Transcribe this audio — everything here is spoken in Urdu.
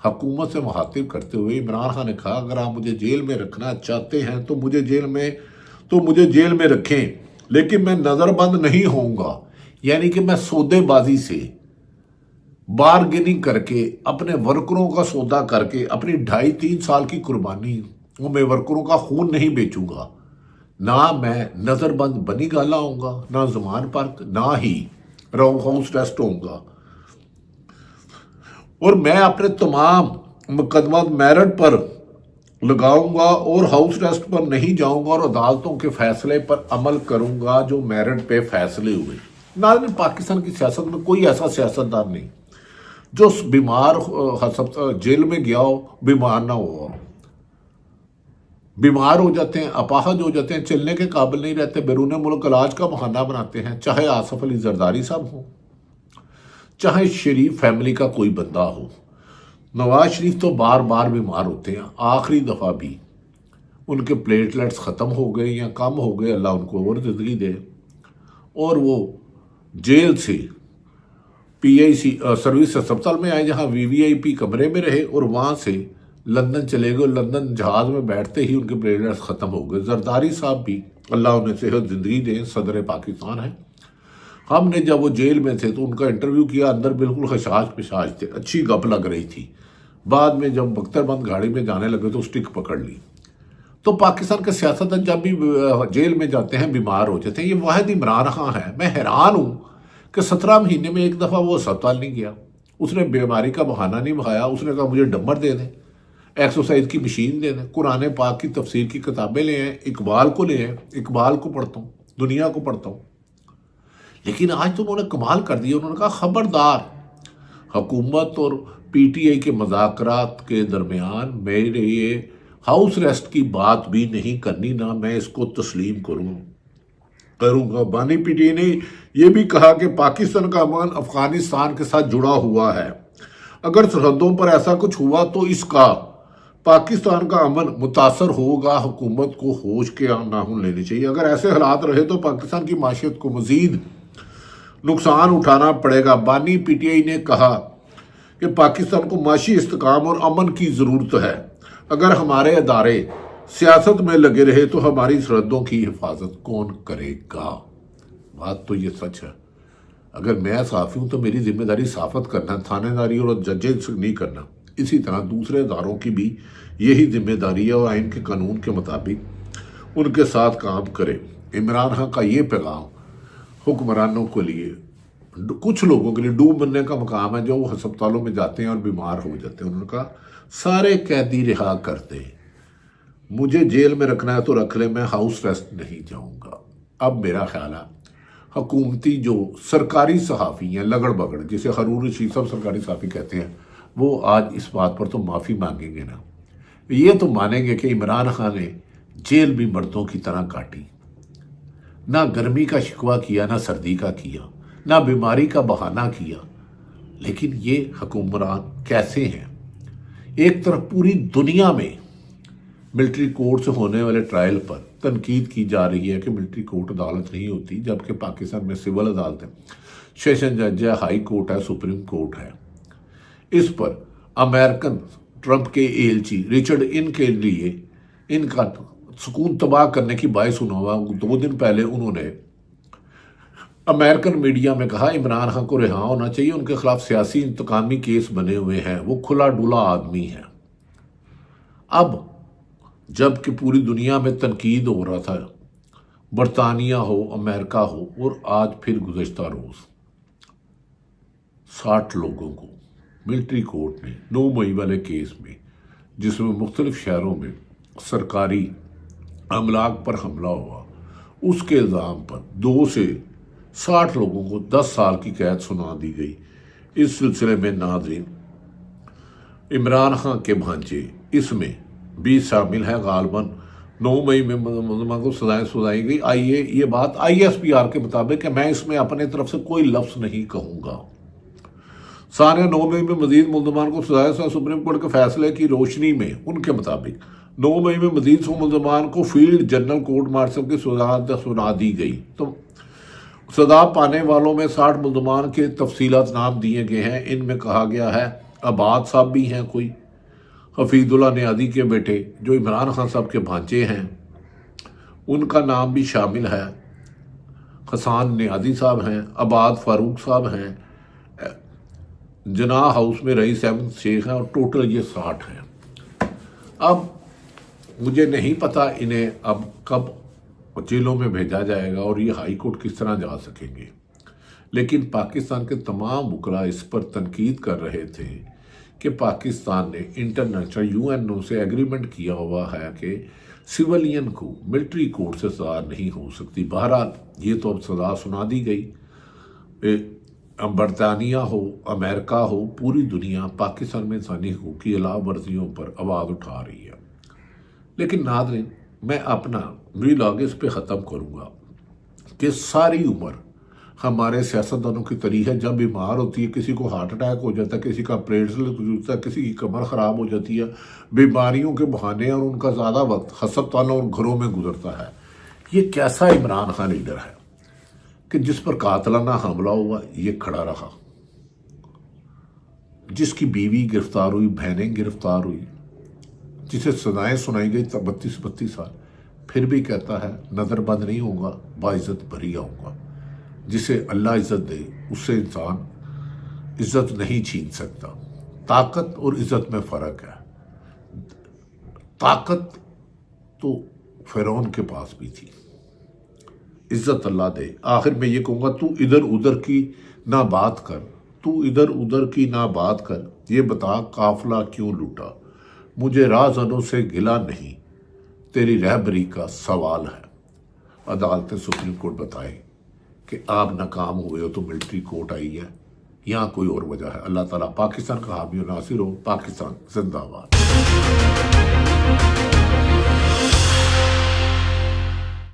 حکومت سے مخاطب کرتے ہوئے عمران خان نے کہا اگر آپ مجھے جیل میں رکھنا چاہتے ہیں تو مجھے جیل میں رکھیں، لیکن میں نظر بند نہیں ہوں گا، یعنی کہ میں سودے بازی سے بارگیننگ کر کے اپنے ورکروں کا سودا کر کے اپنی 2.5-3 سال کی قربانی میں ورکروں کا خون نہیں بیچوں گا، نہ میں نظر بند بنی گالا ہوں گا، نہ زمان پر، نہ ہی ہاؤس ریسٹ ہوں گا، اور میں اپنے تمام مقدمات میرٹ پر لگاؤں گا اور ہاؤس ریسٹ پر نہیں جاؤں گا اور عدالتوں کے فیصلے پر عمل کروں گا جو میرٹ پہ فیصلے ہوئے۔ ناظرین، پاکستان کی سیاست میں کوئی ایسا سیاستدان نہیں جو بیمار جیل میں گیا ہو بیمار نہ ہوا، بیمار ہو جاتے ہیں، اپاہج ہو جاتے ہیں، چلنے کے قابل نہیں رہتے، بیرون ملک علاج کا بہانہ بناتے ہیں، چاہے آصف علی زرداری صاحب ہوں، چاہے شریف فیملی کا کوئی بندہ ہو۔ نواز شریف تو بار بار بیمار ہوتے ہیں، آخری دفعہ بھی ان کے پلیٹلیٹس ختم ہو گئے یا کم ہو گئے، اللہ ان کو اور زندگی دے، اور وہ جیل سے PIC سروس اسپتال میں آئے جہاں VIP کمرے میں رہے، اور وہاں سے لندن چلے گئے، لندن جہاز میں بیٹھتے ہی ان کے پلیٹلیٹس ختم ہو گئے۔ زرداری صاحب بھی اللہ انہیں صحت زندگی دیں، صدر پاکستان ہیں۔ ہم نے جب وہ جیل میں تھے تو ان کا انٹرویو کیا، اندر بالکل خشاش پشاش تھے، اچھی گپ لگ رہی تھی، بعد میں جب بختر بند گاڑی میں جانے لگے تو سٹک پکڑ لی۔ تو پاکستان کے سیاستدان جب بھی جیل میں جاتے ہیں بیمار ہو جاتے ہیں۔ یہ واحد عمران خان ہے، میں حیران ہوں کہ 17 مہینے میں ایک دفعہ وہ اسپتال نہیں گیا، اس نے بیماری کا بہانہ نہیں بھایا، اس نے کہا مجھے ڈمر دے دیں، ایکسرسائز کی مشین دے دیں، قرآن پاک کی تفسیر کی کتابیں لے آئیں، اقبال کو لے آئیں، اقبال کو پڑھتا ہوں، دنیا کو پڑھتا ہوں۔ لیکن آج تو انہوں نے کمال کر دیا، انہوں نے کہا خبردار، حکومت اور PTI کے مذاکرات کے درمیان میرے یہ ہاؤس ریسٹ کی بات بھی نہیں کرنی، نہ میں اس کو تسلیم کروں گا۔ بانی PTI نے یہ بھی کہا کہ پاکستان کا امن افغانستان کے ساتھ جڑا ہوا ہے، اگر سرحدوں پر ایسا کچھ ہوا تو اس کا پاکستان کا امن متاثر ہوگا، حکومت کو ہوش کے ناخن لینے چاہیے، اگر ایسے حالات رہے تو پاکستان کی معیشت کو مزید نقصان اٹھانا پڑے گا۔ بانی PTI نے کہا کہ پاکستان کو معاشی استحکام اور امن کی ضرورت ہے، اگر ہمارے ادارے سیاست میں لگے رہے تو ہماری سرحدوں کی حفاظت کون کرے گا؟ بات تو یہ سچ ہے، اگر میں صحافی ہوں تو میری ذمہ داری صحافت کرنا، تھانے داری اور ججز نہیں کرنا، اسی طرح دوسرے اداروں کی بھی یہی ذمہ داری ہے اور آئین کے قانون کے مطابق ان کے ساتھ کام کرے۔ عمران خان کا یہ پیغام حکمرانوں کے لیے، کچھ لوگوں کے لیے ڈوب بننے کا مقام ہے جو وہ ہسپتالوں میں جاتے ہیں اور بیمار ہو جاتے ہیں۔ انہوں نے کہا سارے قیدی رہا کر دیں، مجھے جیل میں رکھنا ہے تو رکھ لیں، میں ہاؤس ریسٹ نہیں جاؤں گا۔ اب میرا خیال ہے حکومتی جو سرکاری صحافی ہیں لگڑ بگڑ، جسے حرور رشید صاحب سرکاری صحافی کہتے ہیں، وہ آج اس بات پر تو معافی مانگیں گے نا، یہ تو مانیں گے کہ عمران خان نے جیل بھی مردوں کی طرح کاٹی، نہ گرمی کا شکوہ کیا، نہ سردی کا کیا، نہ بیماری کا بہانہ کیا۔ لیکن یہ حکمران کیسے ہیں؟ ایک طرف پوری دنیا میں ملٹری کورٹ سے ہونے والے ٹرائل پر تنقید کی جا رہی ہے کہ ملٹری کورٹ عدالت نہیں ہوتی، جبکہ پاکستان میں سول عدالت ہے، سیشن جج ہے، ہائی کورٹ ہے، سپریم کورٹ ہے۔ اس پر امریکن ٹرمپ کے ایلچی رچرڈ ان کے لیے ان کا سکون تباہ کرنے کی باعث ہوا۔ 2 دن پہلے انہوں نے امریکن میڈیا میں کہا عمران خان کو رہا ہونا چاہیے، ان کے خلاف سیاسی انتقامی کیس بنے ہوئے ہیں، وہ کھلا ڈولا آدمی ہے۔ اب جب کہ پوری دنیا میں تنقید ہو رہا تھا، برطانیہ ہو، امریکہ ہو، اور آج پھر گزشتہ روز 60 لوگوں کو ملٹری کورٹ نے 9 مئی والے کیس میں، جس میں مختلف شہروں میں سرکاری املاک پر حملہ ہوا، اس کے الزام پر 2 سے 60 لوگوں کو 10 سال کی قید سنا دی گئی۔ اس سلسلے میں ناظرین، عمران خان کے بھانجے اس میں بھی شامل ہے، غالباً 9 مئی میں ملزمان کو سزائیں سنائی گئی۔ آئیے یہ بات ISPR کے مطابق کہ میں اس میں اپنے طرف سے کوئی لفظ نہیں کہوں گا۔ ثانیہ 9 مئی میں مزید ملزمان کو سزائیں سپریم کورٹ کے فیصلے کی روشنی میں ان کے مطابق 9 مئی میں مزید 100 ملزمان کو فیلڈ جنرل کورٹ مارشل کی سزا سنا دی گئی۔ تو سزا پانے والوں میں 60 ملزمان کے تفصیلات نام دیے گئے ہیں۔ ان میں کہا گیا ہے عباد صاحب بھی ہیں کوئی، حفیظ اللہ نیازی کے بیٹے جو عمران خان صاحب کے بھانجے ہیں، ان کا نام بھی شامل ہے، حسان نیازی صاحب ہیں، عباد فاروق صاحب ہیں، جناح ہاؤس میں رئیس احمد شیخ ہیں، اور ٹوٹل یہ 60 ہیں۔ اب مجھے نہیں پتا انہیں اب کب جیلوں میں بھیجا جائے گا اور یہ ہائی کورٹ کس طرح جا سکیں گے، لیکن پاکستان کے تمام وکلاء اس پر تنقید کر رہے تھے کہ پاکستان نے انٹرنیشنل UN سے ایگریمنٹ کیا ہوا ہے کہ سیولین کو ملٹری کورٹ سے سزا نہیں ہو سکتی۔ بہرحال یہ تو اب سزا سنا دی گئی، برطانیہ ہو، امریکہ ہو، پوری دنیا پاکستان میں انسانی حقوق کی خلاف ورزیوں پر آواز اٹھا رہی ہے۔ لیکن ناظرین، میں اپنا ویلاگ اس پہ ختم کروں گا کہ ساری عمر ہمارے سیاستدانوں کی طریق ہے، جب بیمار ہوتی ہے، کسی کو ہارٹ اٹیک ہو جاتا ہے، کسی کا پلیٹلیٹ ہوتا ہے، کسی کی کمر خراب ہو جاتی ہے، بیماریوں کے بہانے اور ان کا زیادہ وقت ہسپتالوں اور گھروں میں گزرتا ہے۔ یہ کیسا عمران خان لیڈر ہے کہ جس پر قاتلانہ حملہ ہوا یہ کھڑا رہا، جس کی بیوی گرفتار ہوئی، بہنیں گرفتار ہوئی، جسے سزائیں سنائی گئی 32 سال، پھر بھی کہتا ہے نظر بند نہیں ہوگا، باعزت بری آؤں گا۔ جسے اللہ عزت دے اس سے انسان عزت نہیں چھین سکتا۔ طاقت اور عزت میں فرق ہے۔ طاقت تو فرعون کے پاس بھی تھی، عزت اللہ دے۔ آخر میں یہ کہوں گا، تو ادھر ادھر کی نہ بات کر، تو ادھر ادھر کی نہ بات کر، یہ بتا قافلہ کیوں لوٹا، مجھے راہزنوں سے گلا نہیں، تیری رہبری کا سوال ہے۔ عدالت سپریم کورٹ بتائے کہ آپ ناکام ہوئے ہو تو ملٹری کورٹ آئی ہے، یہاں کوئی اور وجہ ہے۔ اللہ تعالیٰ پاکستان کا حامی و ناصر ہو۔ پاکستان زندہ باد۔